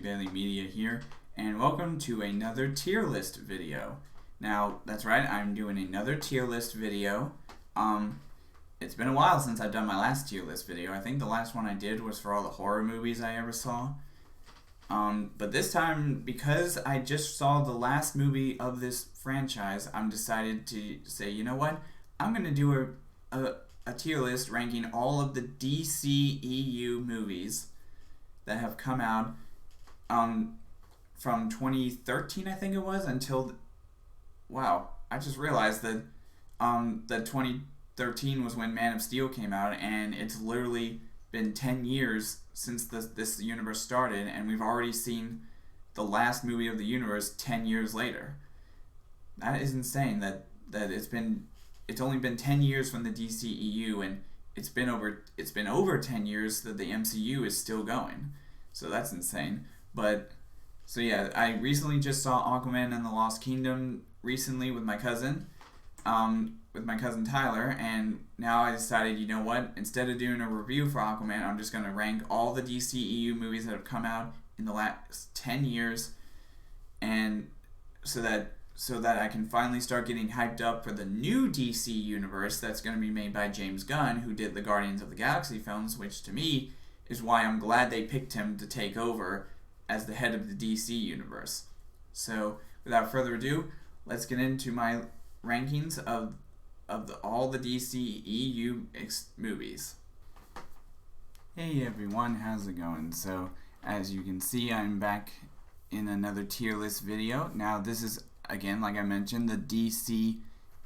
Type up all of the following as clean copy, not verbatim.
Bailey Media here, and welcome to another tier list video. Now, that's right, I'm doing another tier list video. It's been a while since I've done my last tier list video. I think the last one I did was for all the horror movies I ever saw. But this time, because I just saw the last movie of this franchise, I'm decided to say, you know what? I'm going to do a tier list ranking all of the DCEU movies that have come out from 2013, I think it was, until... Wow, I just realized that that 2013 was when Man of Steel came out, and it's literally been 10 years since this universe started, and we've already seen the last movie of the universe 10 years later. That is insane that it's only been 10 years from the DCEU, and it's been over 10 years that the MCU is still going. So that's insane. But so yeah, I recently just saw Aquaman and the Lost Kingdom recently with my cousin Tyler, and now I decided, you know what, instead of doing a review for Aquaman, I'm just going to rank all the DCEU movies that have come out in the last 10 years, and so that I can finally start getting hyped up for the new DC universe that's going to be made by James Gunn, who did the Guardians of the Galaxy films, which to me is why I'm glad they picked him to take over as the head of the DC universe. So without further ado, let's get into my rankings of all the DCEU movies. Hey everyone, how's it going? So as you can see, I'm back in another tier list video. Now this is, again, like I mentioned, the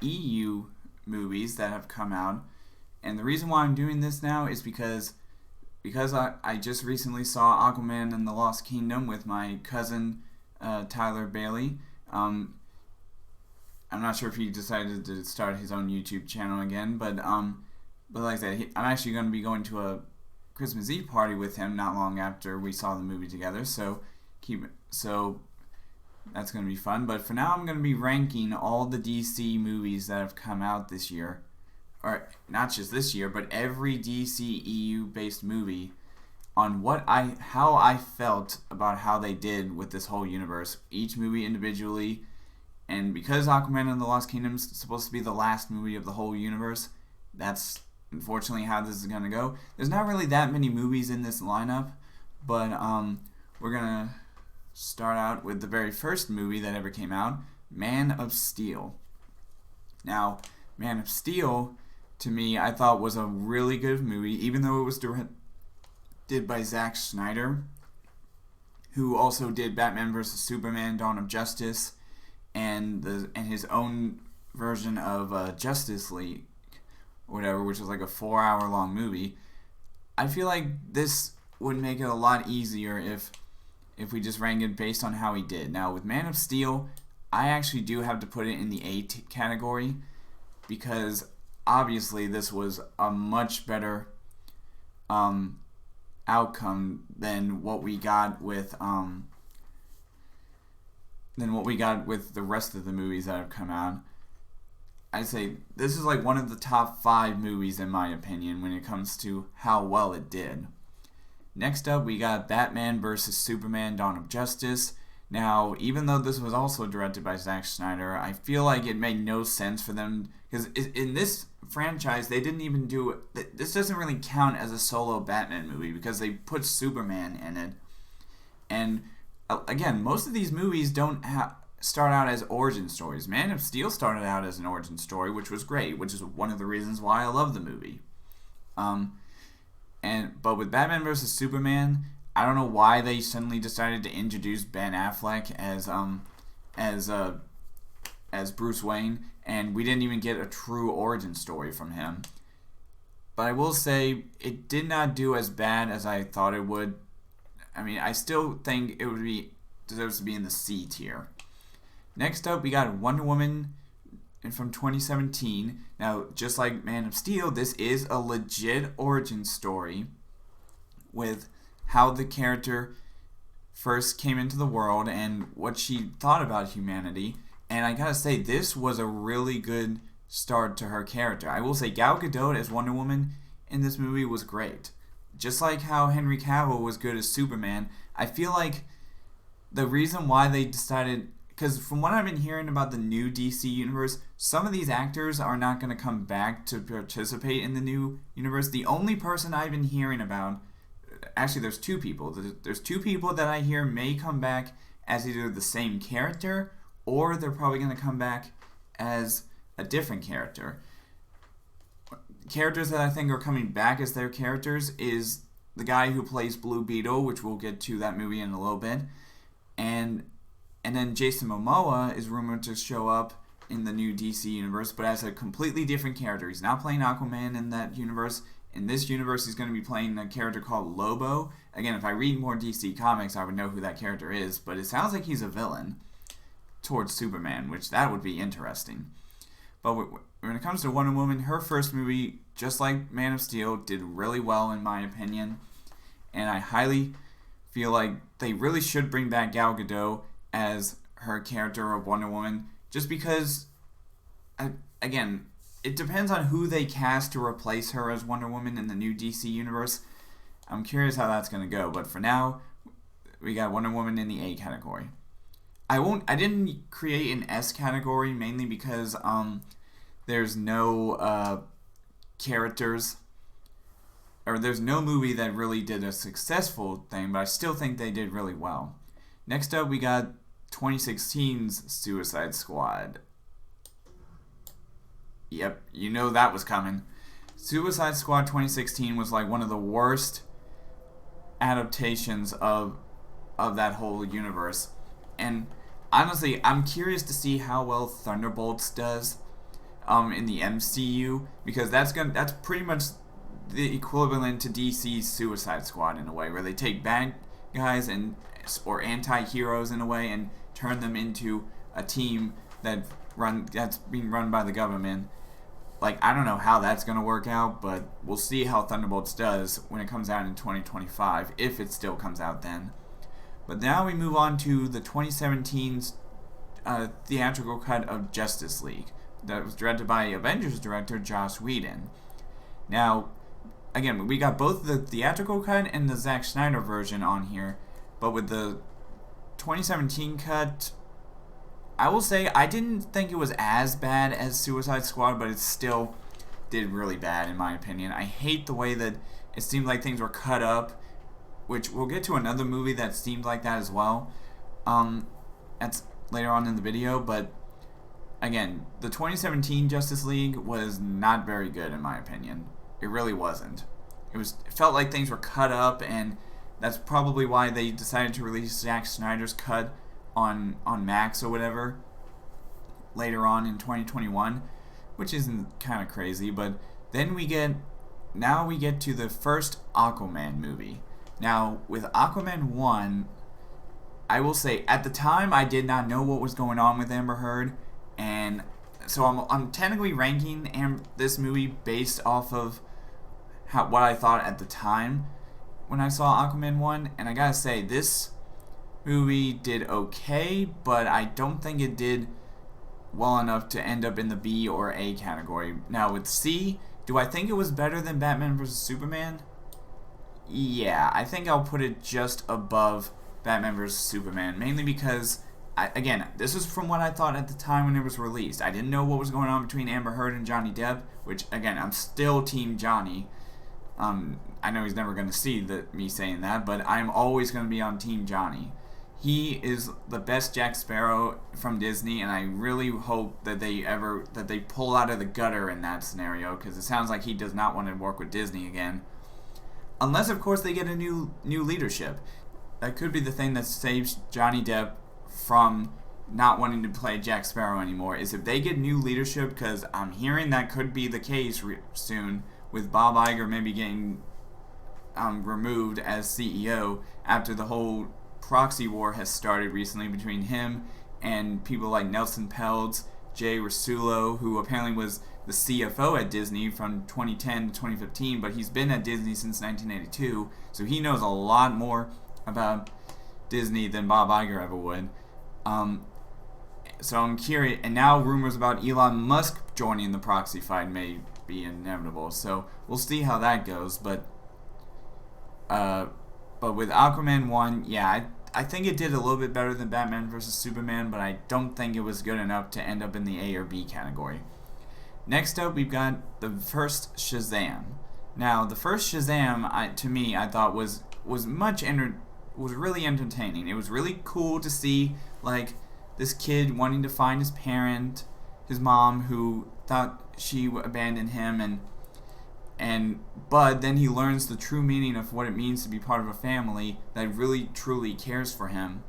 DCEU movies that have come out. And the reason why I'm doing this now is because I just recently saw Aquaman and the Lost Kingdom with my cousin Tyler Bailey. I'm not sure if he decided to start his own YouTube channel again, but like I said, I'm actually going to be going to a Christmas Eve party with him not long after we saw the movie together. So that's going to be fun. But for now, I'm going to be ranking all the DC movies that have come out this year. Or not just this year, but every DCEU based movie on how I felt about how they did with this whole universe, each movie individually. And because Aquaman and the Lost Kingdom is supposed to be the last movie of the whole universe, that's unfortunately how this is going to go. There's not really that many movies in this lineup, but we're going to start out with the very first movie that ever came out, Man of Steel. Now, Man of Steel, to me, I thought was a really good movie, even though it was directed by Zack Snyder, who also did Batman vs. Superman, Dawn of Justice, and his own version of Justice League, or whatever, which is like a 4-hour long movie. I feel like this would make it a lot easier if we just rank it based on how he did. Now, with Man of Steel, I actually do have to put it in the A category, because obviously this was a much better outcome than what we got with the rest of the movies that have come out. I'd say this is like one of the top 5 movies in my opinion when it comes to how well it did. Next up, we got Batman vs. Superman, Dawn of Justice. Now, even though this was also directed by Zack Snyder, I feel like it made no sense for them, because in this franchise, they didn't even do it. This doesn't really count as a solo Batman movie, because they put Superman in it. And again, most of these movies don't start out as origin stories. Man of Steel started out as an origin story, which was great, which is one of the reasons why I love the movie. But with Batman vs. Superman, I don't know why they suddenly decided to introduce Ben Affleck as Bruce Wayne, and we didn't even get a true origin story from him. But I will say it did not do as bad as I thought it would. I mean, I still think it deserves to be in the C tier. Next up, we got Wonder Woman from 2017. Now, just like Man of Steel, this is a legit origin story with how the character first came into the world and what she thought about humanity. And I gotta say, this was a really good start to her character. I will say Gal Gadot as Wonder Woman in this movie was great. Just like how Henry Cavill was good as Superman, I feel like the reason why they decided, because from what I've been hearing about the new DC universe, some of these actors are not going to come back to participate in the new universe. The only person I've been hearing about, actually there's two people. There's two people that I hear may come back as either the same character or they're probably going to come back as a different character. Characters that I think are coming back as their characters is the guy who plays Blue Beetle, which we'll get to that movie in a little bit, and then Jason Momoa is rumored to show up in the new DC universe, but as a completely different character. He's not playing Aquaman in that universe. In this universe, he's going to be playing a character called Lobo. Again, if I read more DC comics, I would know who that character is, but it sounds like he's a villain towards Superman, which that would be interesting. But when it comes to Wonder Woman, her first movie, just like Man of Steel, did really well in my opinion, and I highly feel like they really should bring back Gal Gadot as her character of Wonder Woman, just because, again, it depends on who they cast to replace her as Wonder Woman in the new DC universe. I'm curious how that's going to go, but for now, we got Wonder Woman in the A category. I didn't create an S category mainly because there's no characters, or there's no movie that really did a successful thing, but I still think they did really well. Next up, we got 2016's Suicide Squad. Yep, you know that was coming. Suicide Squad 2016 was like one of the worst adaptations of that whole universe. And honestly, I'm curious to see how well Thunderbolts does in the MCU, because that's pretty much the equivalent to DC's Suicide Squad in a way, where they take bad guys or anti-heroes in a way and turn them into a team that's being run by the government. Like, I don't know how that's going to work out, but we'll see how Thunderbolts does when it comes out in 2025, if it still comes out then. But now we move on to the 2017's theatrical cut of Justice League that was directed by Avengers director Joss Whedon. Now, again, we got both the theatrical cut and the Zack Snyder version on here, but with the 2017 cut, I will say I didn't think it was as bad as Suicide Squad, but it still did really bad in my opinion. I hate the way that it seemed like things were cut up, which we'll get to another movie that seemed like that as well. That's later on in the video, but again, the 2017 Justice League was not very good in my opinion. It really wasn't. It felt like things were cut up, and that's probably why they decided to release Zack Snyder's cut on Max or whatever later on in 2021, which isn't kind of crazy. But then we get to the first Aquaman movie. Now, with Aquaman 1, I will say at the time I did not know what was going on with Amber Heard, and so I'm technically ranking this movie based off of what I thought at the time when I saw Aquaman 1, and I gotta say, this movie did okay, but I don't think it did well enough to end up in the B or A category. Now with C, do I think it was better than Batman vs. Superman? Yeah, I think I'll put it just above Batman vs. Superman, mainly because, again, this is from what I thought at the time when it was released. I didn't know what was going on between Amber Heard and Johnny Depp, which, again, I'm still Team Johnny. I know he's never going to see me saying that, but I'm always going to be on Team Johnny. He is the best Jack Sparrow from Disney, and I really hope that they pull out of the gutter in that scenario, because it sounds like he does not want to work with Disney again. Unless, of course, they get a new leadership. That could be the thing that saves Johnny Depp from not wanting to play Jack Sparrow anymore, is if they get new leadership, because I'm hearing that could be the case soon, with Bob Iger maybe getting removed as CEO after the whole proxy war has started recently between him and people like Nelson Peltz, Jay Rasulo, who apparently was the CFO at Disney from 2010 to 2015, but he's been at Disney since 1982, so he knows a lot more about Disney than Bob Iger ever would. So I'm curious, and now rumors about Elon Musk joining the proxy fight may be inevitable, so we'll see how that goes. But with Aquaman 1, yeah, I think it did a little bit better than Batman vs Superman, but I don't think it was good enough to end up in the A or B category. Next up, we've got the first Shazam. Now, the first Shazam, to me, I thought was really entertaining. It was really cool to see like this kid wanting to find his mom, who thought she abandoned him, but then he learns the true meaning of what it means to be part of a family that really truly cares for him,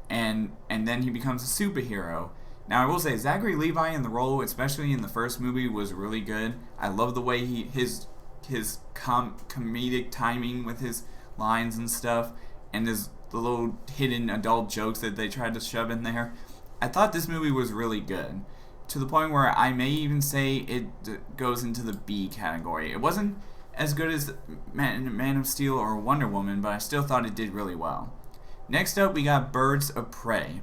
and then he becomes a superhero. Now, I will say Zachary Levi in the role, especially in the first movie, was really good. I love the way his comedic timing with his lines and stuff, and the little hidden adult jokes that they tried to shove in there. I thought this movie was really good, to the point where I may even say it goes into the B category. It wasn't as good as Man of Steel or Wonder Woman, but I still thought it did really well. Next up, we got Birds of Prey.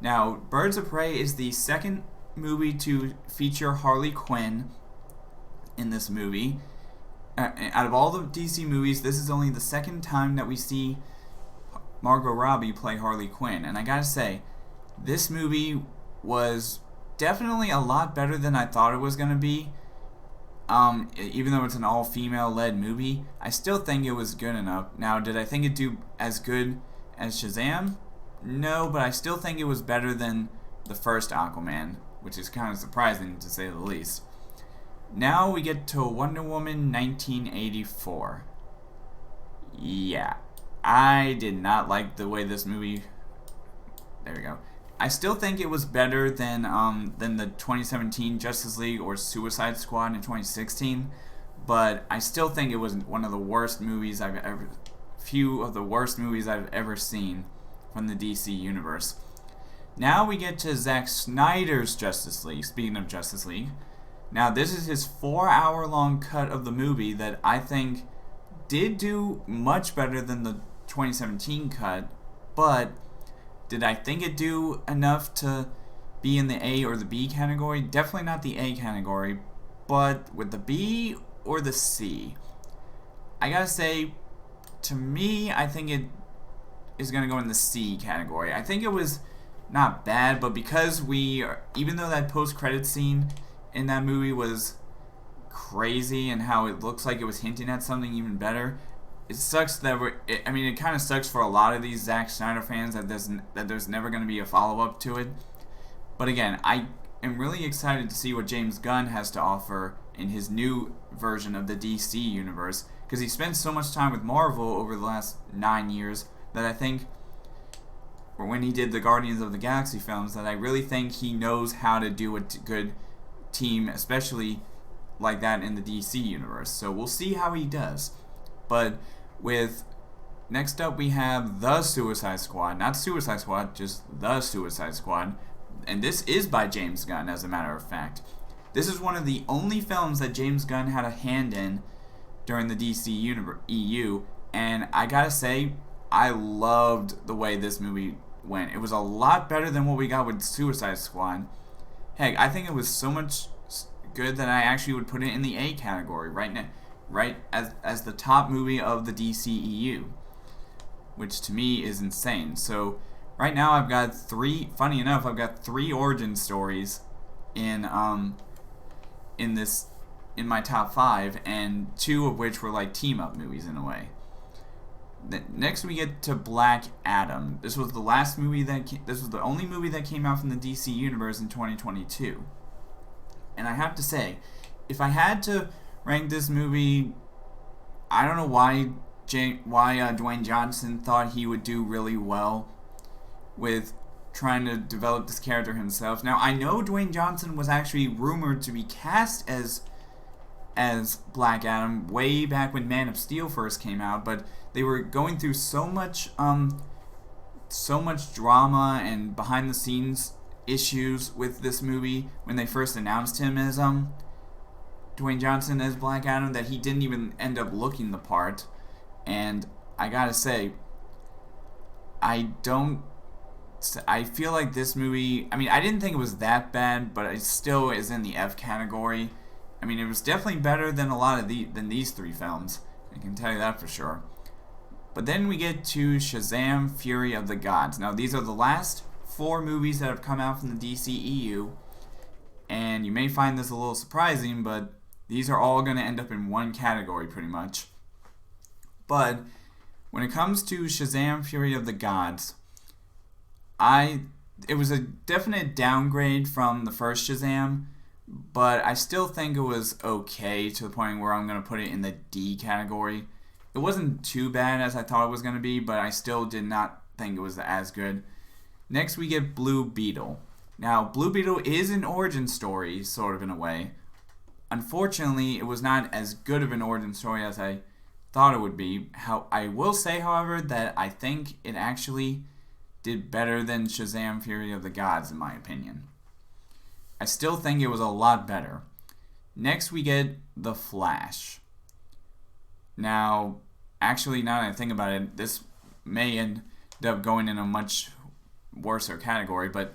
Now, Birds of Prey is the second movie to feature Harley Quinn in this movie. Out of all the DC movies, this is only the second time that we see Margot Robbie play Harley Quinn. And I gotta say, this movie was definitely a lot better than I thought it was gonna be. Even though it's an all-female led movie, I still think it was good enough. Now, did I think it do as good as Shazam? No, but I still think it was better than the first Aquaman, which is kind of surprising to say the least. Now we get to Wonder Woman 1984. Yeah, I did not like the way this movie... There we go. I still think it was better than the 2017 Justice League or Suicide Squad in 2016, but I still think it was one of the worst movies few of the worst movies I've ever seen from the DC universe. Now we get to Zack Snyder's Justice League. Speaking of Justice League, now this is his 4-hour-long cut of the movie that I think did do much better than the 2017 cut, but did I think it do enough to be in the A or the B category? Definitely not the A category, but with the B or the C? I gotta say, to me, I think it is going to go in the C category. I think it was not bad, but because even though that post-credit scene in that movie was crazy and how it looks like it was hinting at something even better, it sucks that it kind of sucks for a lot of these Zack Snyder fans that there's never going to be a follow-up to it. But again, I am really excited to see what James Gunn has to offer in his new version of the DC universe, because he spent so much time with Marvel over the last 9 years that I think, or when he did the Guardians of the Galaxy films, that I really think he knows how to do a good team, especially like that in the DC universe. So we'll see how he does. But next up we have The Suicide Squad. Not Suicide Squad, just The Suicide Squad. And this is by James Gunn, as a matter of fact. This is one of the only films that James Gunn had a hand in during the DCEU, and I gotta say, I loved the way this movie went. It was a lot better than what we got with Suicide Squad. Heck, I think it was so much good that I actually would put it in the A category right as the top movie of the DCEU, which to me is insane. So right now I've got funny enough, I've got 3 origin stories in my top 5, and 2 of which were like team-up movies in a way. Next we get to Black Adam. This was the only movie that came out from the DC universe in 2022. And I have to say, if I had to rank this movie, I don't know why Dwayne Johnson thought he would do really well with trying to develop this character himself. Now, I know Dwayne Johnson was actually rumored to be cast as Black Adam way back when Man of Steel first came out, but they were going through so much drama and behind the scenes issues with this movie when they first announced him as Dwayne Johnson as Black Adam that he didn't even end up looking the part. And I gotta say, I feel like this movie, I didn't think it was that bad, but it still is in the F category. It was definitely better than than these 3 films. I can tell you that for sure. But then we get to Shazam! Fury of the Gods. Now, these are the last 4 movies that have come out from the DCEU, and you may find this a little surprising, but these are all going to end up in one category pretty much. But when it comes to Shazam! Fury of the Gods, it was a definite downgrade from the first Shazam, but I still think it was okay to the point where I'm going to put it in the D category. It wasn't too bad as I thought it was going to be, but I still did not think it was as good. Next, we get Blue Beetle. Now, Blue Beetle is an origin story, sort of in a way. Unfortunately, it was not as good of an origin story as I thought it would be. I will say, however, that I think it actually did better than Shazam! Fury of the Gods, in my opinion. I still think it was a lot better. Next, we get The Flash. Now, actually, now that I think about it, this may end up going in a much worser category, but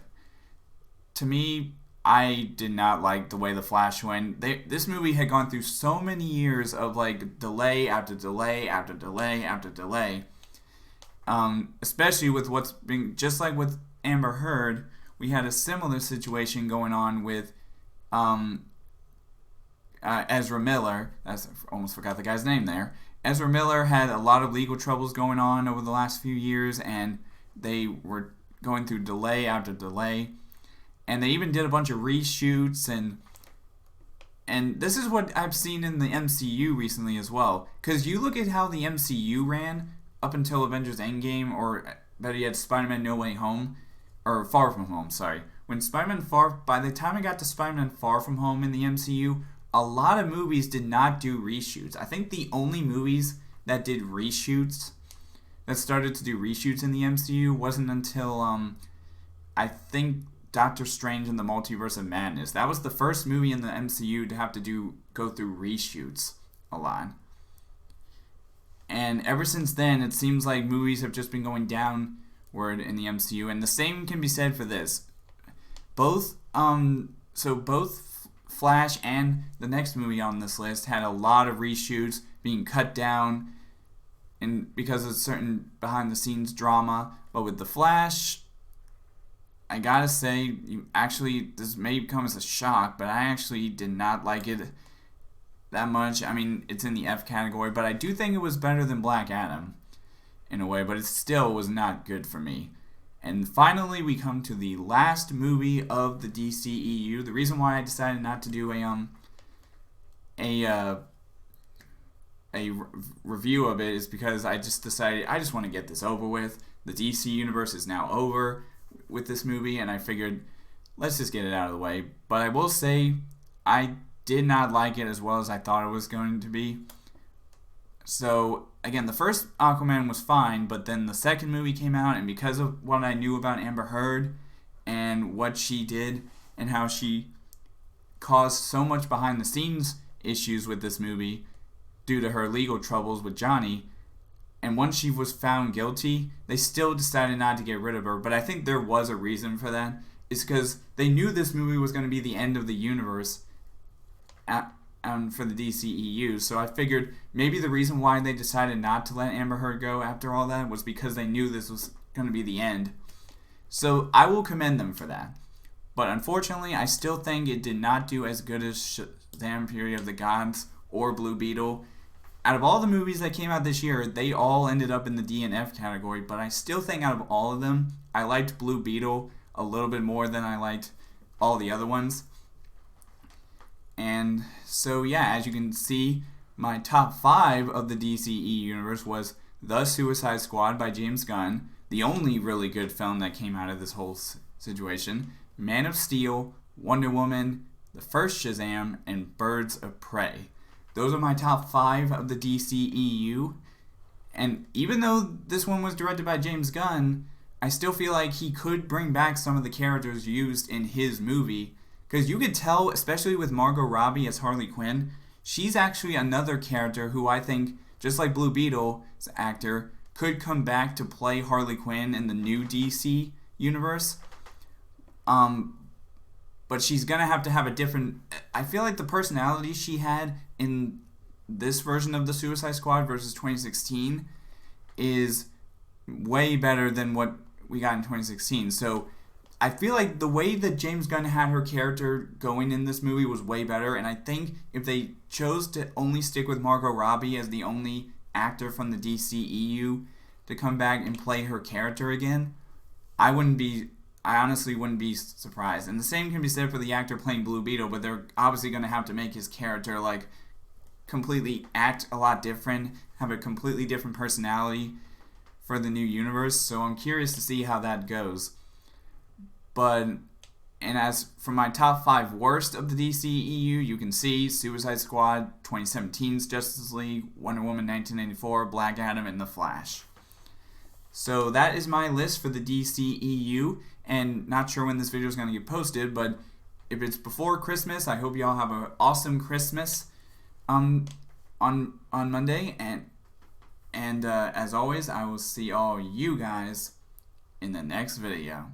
to me, I did not like the way The Flash went. This movie had gone through so many years of like delay after delay after delay after delay. Especially with what's been, just like with Amber Heard, we had a similar situation going on with Ezra Miller. I almost forgot the guy's name there. Ezra Miller had a lot of legal troubles going on over the last few years, and they were going through delay after delay. And they even did a bunch of reshoots, and this is what I've seen in the MCU recently as well. Because you look at how the MCU ran up until Avengers Endgame, or better yet, Spider-Man No Way Home, or Far From Home, sorry. By the time I got to Spider-Man Far From Home in the MCU, a lot of movies did not do reshoots. I think the only movies that did reshoots, that started to do reshoots in the MCU, wasn't until, I think, Doctor Strange and the Multiverse of Madness. That was the first movie in the MCU to have to go through reshoots a lot. And ever since then, it seems like movies have just been going downward in the MCU, and the same can be said for this. Both Flash and the next movie on this list had a lot of reshoots being cut down, and because of certain behind-the-scenes drama. But with The Flash, I gotta say, this may come as a shock, but I actually did not like it that much. I mean, it's in the F category, but I do think it was better than Black Adam in a way, but it still was not good for me. And finally, we come to the last movie of the DCEU. The reason why I decided not to do a review of it is because I just decided I just want to get this over with. The DC universe is now over with this movie, and I figured let's just get it out of the way. But I will say I did not like it as well as I thought it was going to be. So again, the first Aquaman was fine, but then the second movie came out, and because of what I knew about Amber Heard and what she did and how she caused so much behind the scenes issues with this movie due to her legal troubles with Johnny, and once she was found guilty, they still decided not to get rid of her. But I think there was a reason for that. It's because they knew this movie was going to be the end of the universe for the DCEU. So I figured maybe the reason why they decided not to let Amber Heard go after all that was because they knew this was going to be the end. So I will commend them for that. But unfortunately, I still think it did not do as good as Shazam! Fury of the Gods or Blue Beetle. Out of all the movies that came out this year, they all ended up in the D and F category, but I still think out of all of them, I liked Blue Beetle a little bit more than I liked all the other ones. And so yeah, as you can see, my top 5 of the DCE universe was The Suicide Squad by James Gunn, the only really good film that came out of this whole situation, Man of Steel, Wonder Woman, the first Shazam, and Birds of Prey. Those are my top 5 of the DCEU. And even though this one was directed by James Gunn, I still feel like he could bring back some of the characters used in his movie. Because you could tell, especially with Margot Robbie as Harley Quinn, she's actually another character who I think, just like Blue Beetle's actor, could come back to play Harley Quinn in the new DC universe. But she's going to have a different... I feel like the personality she had in this version of the Suicide Squad versus 2016 is way better than what we got in 2016. So I feel like the way that James Gunn had her character going in this movie was way better, and I think if they chose to only stick with Margot Robbie as the only actor from the DCEU to come back and play her character again, I honestly wouldn't be surprised. And the same can be said for the actor playing Blue Beetle, but they're obviously going to have to make his character like completely act a lot different, have a completely different personality for the new universe. So I'm curious to see how that goes. And as for my top 5 worst of the DCEU, you can see Suicide Squad, 2017's Justice League, Wonder Woman 1984, Black Adam, and The Flash. So that is my list for the DCEU, and not sure when this video is going to get posted, but if it's before Christmas, I hope y'all have an awesome Christmas on Monday, and as always, I will see all you guys in the next video.